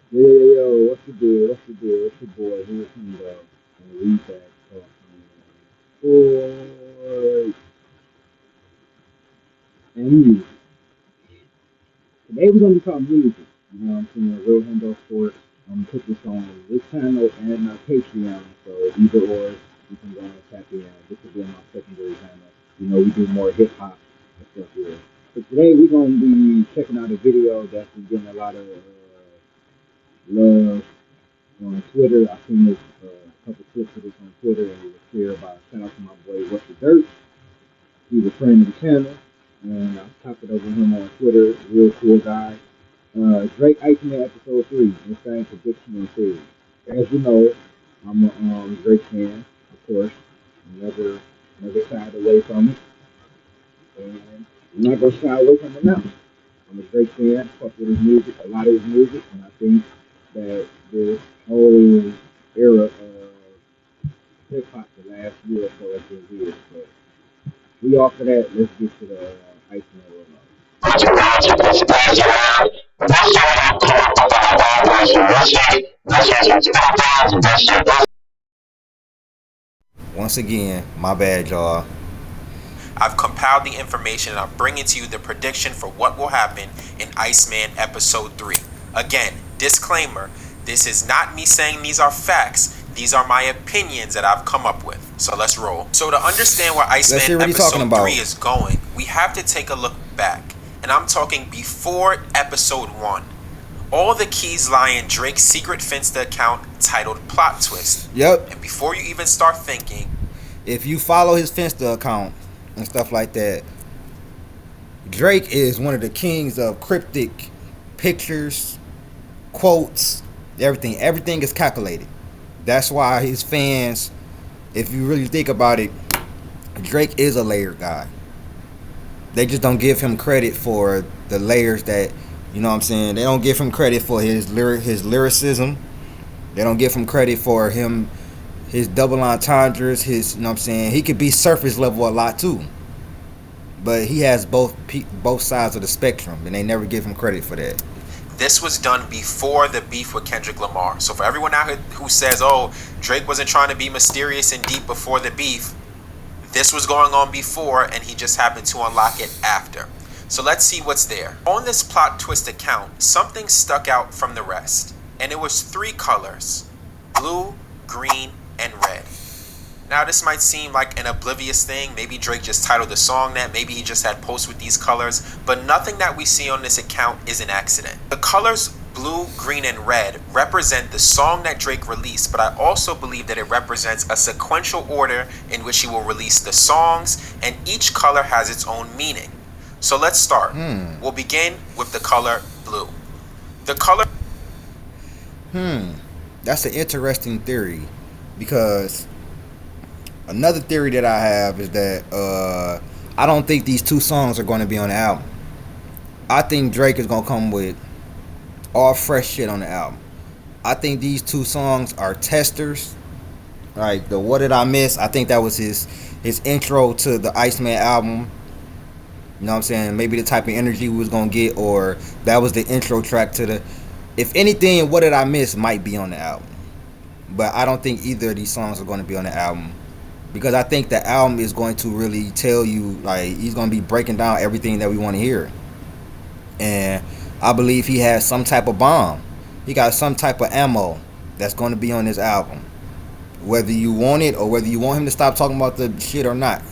Yo, what's the deal? What's the deal? It's your boy here from the Reback for and music. Today we're gonna be talking music. You know what I'm saying? Real Hundo Sports. I'm gonna put this on this channel and my Patreon. So either or, you can go and tap in. This will be on my secondary channel. You know, we do more hip hop and stuff here. So today we're gonna be checking out a video that's been getting a lot of love on Twitter. I seen this couple clips of this on Twitter, and it was clear about shout out to my boy What's the Dirt. He's a friend of the channel, and I talked it over him on Twitter. Real cool guy. Drake Iceman episode 3, Insane Prediction and Theory. As you know, I'm a Drake fan, of course. Never shied away from it, and I'm not gonna shy away from it now. I'm a Drake fan. Fuck with his music, a lot of his music, and I think that this whole era of hip hop the last year or so has been weird. So we off of that. Let's get to the Iceman rollout. Once again, my bad, y'all. I've compiled the information and I'm bringing to you the prediction for what will happen in Iceman Episode 3. Again, disclaimer, this is not me saying these are facts. These are my opinions that I've come up with. So let's roll. So to understand where Iceman Episode 3 is going, we have to take a look back. And I'm talking before Episode 1. All the keys lie in Drake's secret Finsta account titled Plot Twist. Yep. And before you even start thinking, if you follow his Finsta account and stuff like that, Drake is one of the kings of cryptic pictures, quotes, everything. Everything is calculated. That's why his fans, if you really think about it, Drake is a layered guy. They just don't give him credit for the layers that, you know what I'm saying? They don't give him credit for his lyricism. They don't give him credit for his double entendres, you know what I'm saying? He could be surface level a lot too. But he has both sides of the spectrum, and they never give him credit for that. this was done before the beef with Kendrick Lamar. So for everyone out here who says, oh, Drake wasn't trying to be mysterious and deep before the beef, this was going on before and he just happened to unlock it after. So let's see what's there. On this plot twist account, something stuck out from the rest. And it was 3 colors: blue, green, and red. Now this might seem like an oblivious thing. Maybe Drake just titled the song that. Maybe he just had posts with these colors. But nothing that we see on this account is an accident. The colors blue, green, and red represent the song that Drake released, but I also believe that it represents a sequential order in which he will release the songs, and each color has its own meaning. So let's start. We'll begin with the color blue. The color... That's an interesting theory, because another theory that I have is that I don't think these 2 songs are going to be on the album. I think Drake is going to come with all fresh shit on the album. I think these 2 songs are testers. Like the What Did I Miss? I think that was his intro to the Iceman album. You know what I'm saying? Maybe the type of energy we was going to get, or that was the intro track to the... If anything, What Did I Miss might be on the album. But I don't think either of these songs are going to be on the album, because I think the album is going to really tell you, like, he's going to be breaking down everything that we want to hear. And I believe he has some type of bomb. He got some type of ammo that's going to be on this album, whether you want it or whether you want him to stop talking about the shit or not.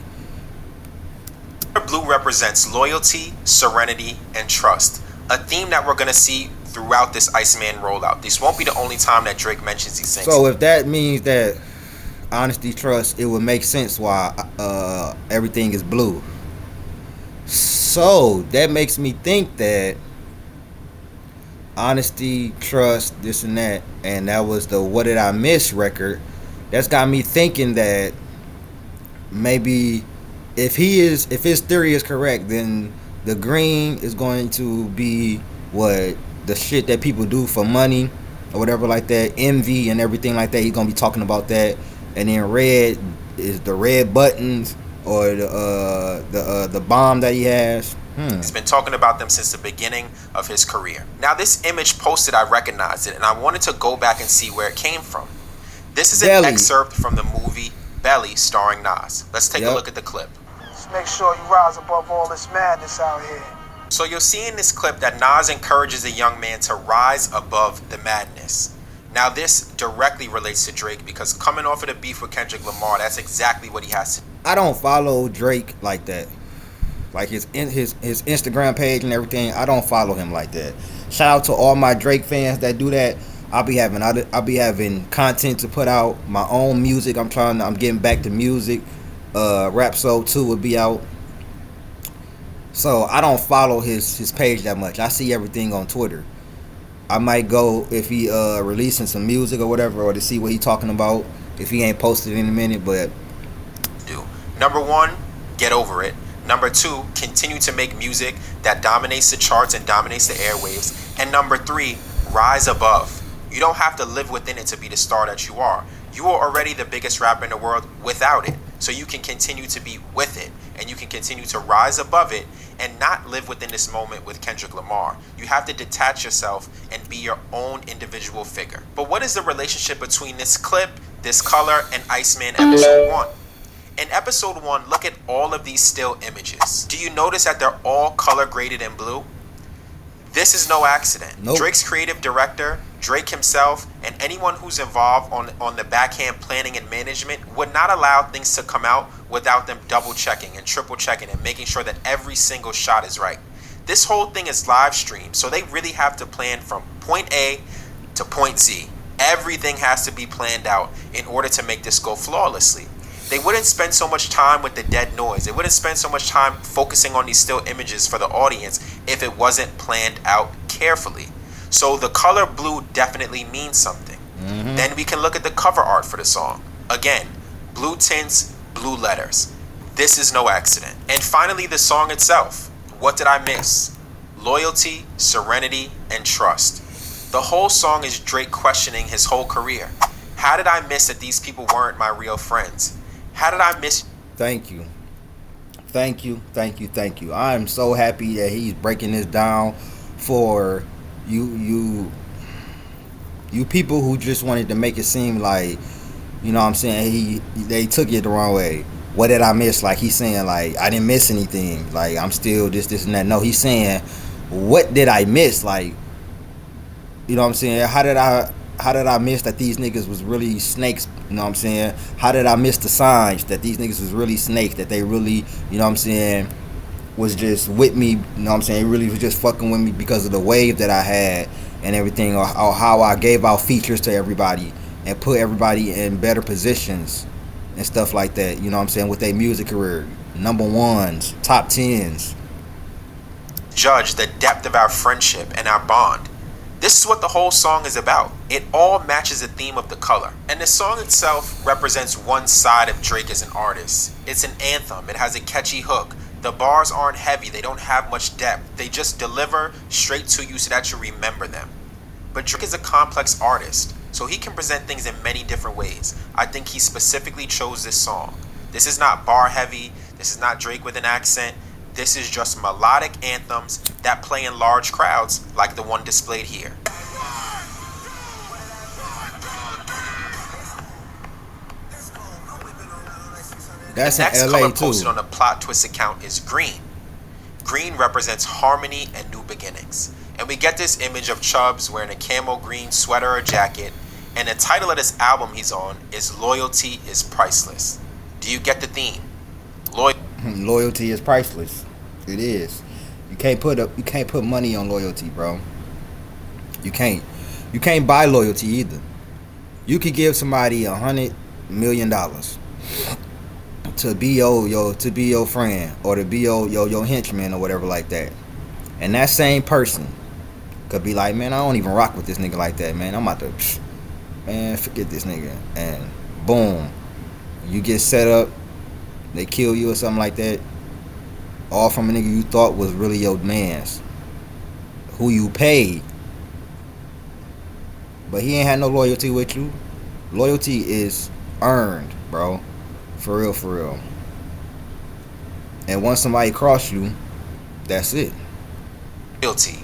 Blue represents loyalty, serenity, and trust. A theme that we're going to see throughout this Iceman rollout. This won't be the only time that Drake mentions these things. So if that means that honesty, trust, it would make sense why everything is blue. So that makes me think that honesty, trust, this and that was the What Did I Miss record. That's got me thinking that maybe if his theory is correct, then the green is going to be what the shit that people do for money or whatever like that, envy and everything like that. He's gonna be talking about that. And then red is the red buttons or the bomb that he has. He's been talking about them since the beginning of his career. Now, this image posted, I recognized it, and I wanted to go back and see where it came from. This is an excerpt from the movie Belly starring Nas. Let's take a look at the clip. Just make sure you rise above all this madness out here. So you'll see in this clip that Nas encourages a young man to rise above the madness. Now this directly relates to Drake because coming off of the beef with Kendrick Lamar, that's exactly what he has to do. I don't follow Drake like that. Like his Instagram page and everything, I don't follow him like that. Shout out to all my Drake fans that do that. I'll be having content to put out, my own music. I'm getting back to music. Rap Soul 2 will be out. So I don't follow his page that much. I see everything on Twitter. I might go if he releasing some music or whatever, or to see what he talking about if he ain't posted in a minute. But Number 1, get over it. Number 2, continue to make music that dominates the charts and dominates the airwaves. And number 3, rise above. You don't have to live within it to be the star that you are. You are already the biggest rapper in the world without it. So you can continue to be with it, and you can continue to rise above it and not live within this moment with Kendrick Lamar. You have to detach yourself and be your own individual figure. But what is the relationship between this clip, this color, and Iceman episode 1? In episode 1, look at all of these still images. Do you notice that they're all color graded in blue? This is no accident. Nope. Drake's creative director, Drake himself, and anyone who's involved on the backhand planning and management would not allow things to come out without them double checking and triple checking and making sure that every single shot is right. This whole thing is live streamed, so they really have to plan from point A to point Z. Everything has to be planned out in order to make this go flawlessly. They wouldn't spend so much time with the dead noise. They wouldn't spend so much time focusing on these still images for the audience if it wasn't planned out carefully. So the color blue definitely means something. Then we can look at the cover art for the song. Again, blue tints, blue letters. This is no accident. And finally, the song itself. What did I miss? Loyalty, serenity, and trust. The whole song is Drake questioning his whole career. How did I miss that these people weren't my real friends? How did I miss? Thank you. I'm so happy that he's breaking this down for you people who just wanted to make it seem like, you know what I'm saying, they took it the wrong way. What did I miss? Like he's saying like I didn't miss anything. Like I'm still this and that. No, he's saying what did I miss? Like, you know what I'm saying? How did I miss that these niggas was really snakes? You know what I'm saying? How did I miss the signs that these niggas was really snakes? That they really, you know what I'm saying, was just with me, you know what I'm saying? It really was just fucking with me because of the wave that I had and everything, or how I gave out features to everybody and put everybody in better positions and stuff like that, you know what I'm saying, with their music career. Number 1s, top 10s. Judge the depth of our friendship and our bond. This is what the whole song is about. It all matches the theme of the color. And the song itself represents one side of Drake as an artist. It's an anthem. It has a catchy hook. The bars aren't heavy. They don't have much depth. They just deliver straight to you so that you remember them. But Drake is a complex artist, so he can present things in many different ways. I think he specifically chose this song. This is not bar heavy. This is not Drake with an accent. This is just melodic anthems that play in large crowds like the one displayed here. That's the next in LA color too. posted on the Plot Twist account is green. Green represents harmony and new beginnings. And we get this image of Chubbs wearing a camo green sweater or jacket, and the title of this album he's on is Loyalty is Priceless. Do you get the theme? Loyalty is priceless. It is. You can't put money on loyalty, bro. You can't buy loyalty either. You could give somebody $100 million to be your friend or to be your henchman or whatever like that, and that same person could be like, man, I don't even rock with this nigga like that, man. I'm about to, man, forget this nigga, and boom, you get set up. They kill you or something like that, all from a nigga you thought was really your mans, who you paid, but he ain't had no loyalty with you. Loyalty is earned, bro, for real. And once somebody cross you, That's it. Loyalty.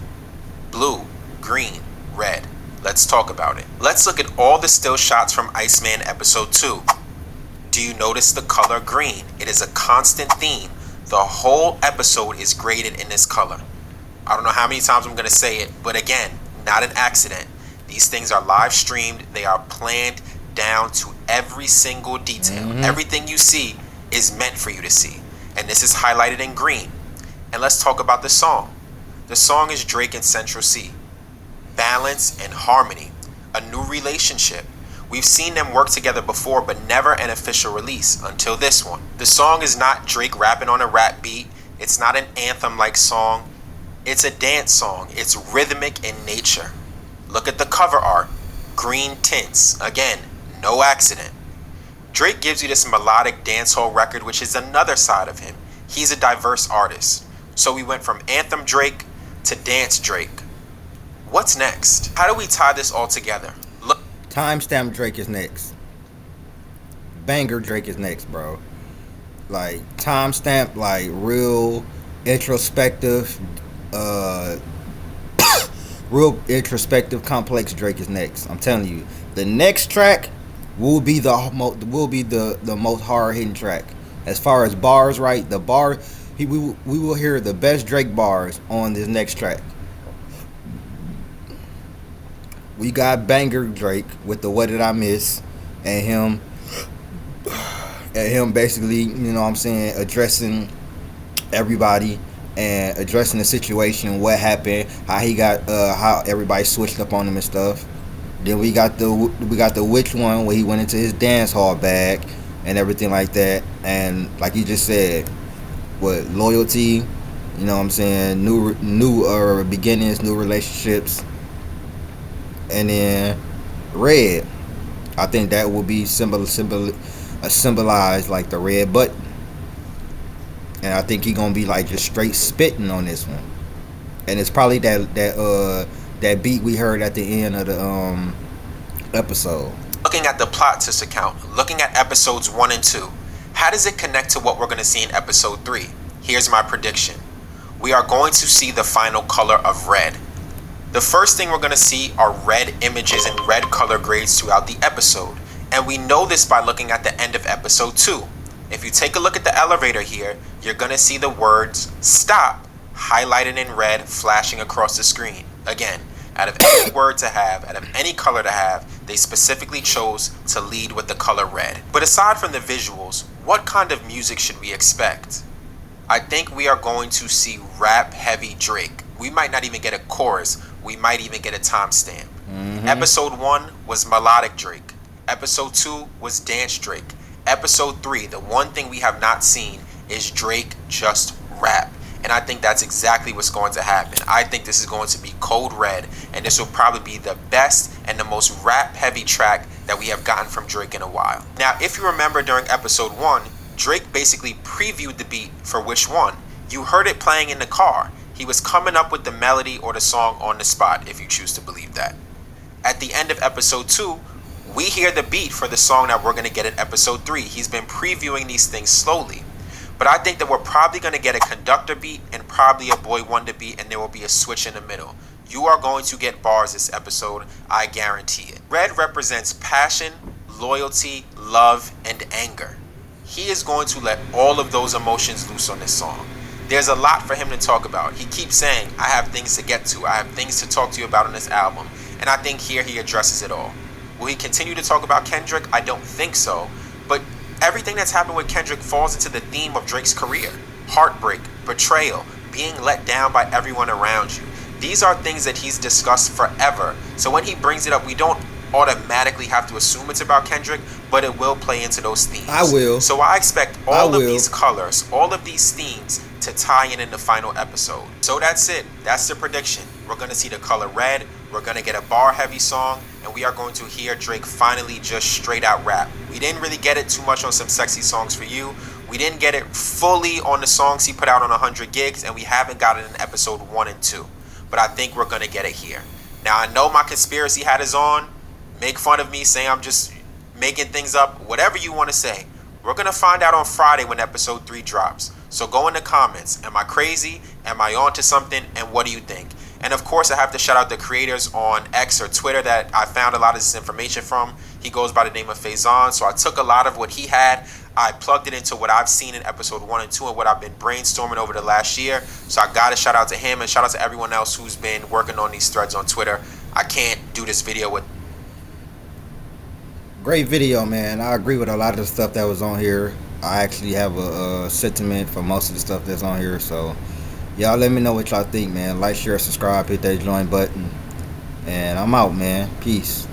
Blue, green, red. Let's talk about it. Let's look at all the still shots from Iceman episode 2. Do you notice the color green? It is a constant theme. The whole episode is graded in this color. I don't know how many times I'm going to say it, but again, not an accident. These things are live streamed. They are planned down to every single detail. Everything you see is meant for you to see. And this is highlighted in green. And let's talk about the song. The song is Drake and Central C. Balance and harmony. A new relationship. We've seen them work together before, but never an official release until this one. The song is not Drake rapping on a rap beat. It's not an anthem-like song. It's a dance song. It's rhythmic in nature. Look at the cover art. Green tints. Again, no accident. Drake gives you this melodic dancehall record, which is another side of him. He's a diverse artist. So we went from anthem Drake to dance Drake. What's next? How do we tie this all together? Look. Timestamp Drake is next. Banger Drake is next, bro. Like timestamp, like real introspective, complex Drake is next. I'm telling you, the next track will be the most hard hitting track as far as bars. Right, we will hear the best Drake bars on this next track. We got banger Drake with the What Did I Miss, and him basically, you know what I'm saying, addressing everybody and addressing the situation, what happened, how he got how everybody switched up on him and stuff. Then we got the which one where he went into his dance hall bag and everything like that, and like you just said, what loyalty, you know what I'm saying, new beginnings, new relationships. And then red, I think that will be symbolized like the red button. And I think he gonna be like just straight spitting on this one. And it's probably that beat we heard at the end of the episode. Looking at the plot twist account, looking at episodes 1 and 2, how does it connect to what we're going to see in episode 3? Here's my prediction. We are going to see the final color of red. The first thing we're going to see are red images and red color grades throughout the episode. And we know this by looking at the end of episode 2. If you take a look at the elevator here, you're going to see the words stop highlighted in red flashing across the screen. Again, out of any word to have, out of any color to have, they specifically chose to lead with the color red. But aside from the visuals, what kind of music should we expect? I think we are going to see rap heavy Drake. We might not even get a chorus. We might even get a timestamp. Episode 1 was melodic Drake. Episode 2 was dance Drake. Episode 3, the one thing we have not seen is Drake just rap. And I think that's exactly what's going to happen. I think this is going to be Code Red, and this will probably be the best and the most rap heavy track that we have gotten from Drake in a while. Now, if you remember during episode 1, Drake basically previewed the beat for which one. You heard it playing in the car. He was coming up with the melody or the song on the spot, if you choose to believe that. At the end of episode 2, we hear the beat for the song that we're going to get in episode 3. He's been previewing these things slowly. But I think that we're probably going to get a conductor beat and probably a Boy Wonder beat, and there will be a switch in the middle. You are going to get bars this episode, I guarantee it. Red represents passion, loyalty, love, and anger. He is going to let all of those emotions loose on this song. There's a lot for him to talk about. He keeps saying, I have things to get to. I have things to talk to you about on this album. And I think here he addresses it all. Will he continue to talk about Kendrick? I don't think so. But everything that's happened with Kendrick falls into the theme of Drake's career. Heartbreak, betrayal, being let down by everyone around you. These are things that he's discussed forever. So when he brings it up, we don't automatically have to assume it's about Kendrick, but it will play into those themes. I will. So I expect all of these colors, all of these themes to tie in the final episode. So that's it. That's the prediction. We're going to see the color red. We're going to get a bar heavy song, and we are going to hear Drake finally just straight out rap. We didn't really get it too much on Some Sexy Songs for You. We didn't get it fully on the songs he put out on 100 Gigs, and we haven't got it in episode 1 and 2. But I think we're going to get it here. Now, I know my conspiracy hat is on. Make fun of me, say I'm just making things up, whatever you want to say. We're going to find out on Friday when episode 3 drops. So go in the comments. Am I crazy? Am I onto something? And what do you think? And of course, I have to shout out the creators on X or Twitter that I found a lot of this information from. He goes by the name of Faison. So I took a lot of what he had, I plugged it into what I've seen in episode 1 and 2 and what I've been brainstorming over the last year. So I got to shout out to him and shout out to everyone else who's been working on these threads on Twitter. I can't do this video with. Great video, man. I agree with a lot of the stuff that was on here. I actually have a sentiment for most of the stuff that's on here. So y'all let me know what y'all think, man. Like, share, subscribe, hit that join button. And I'm out, man. Peace.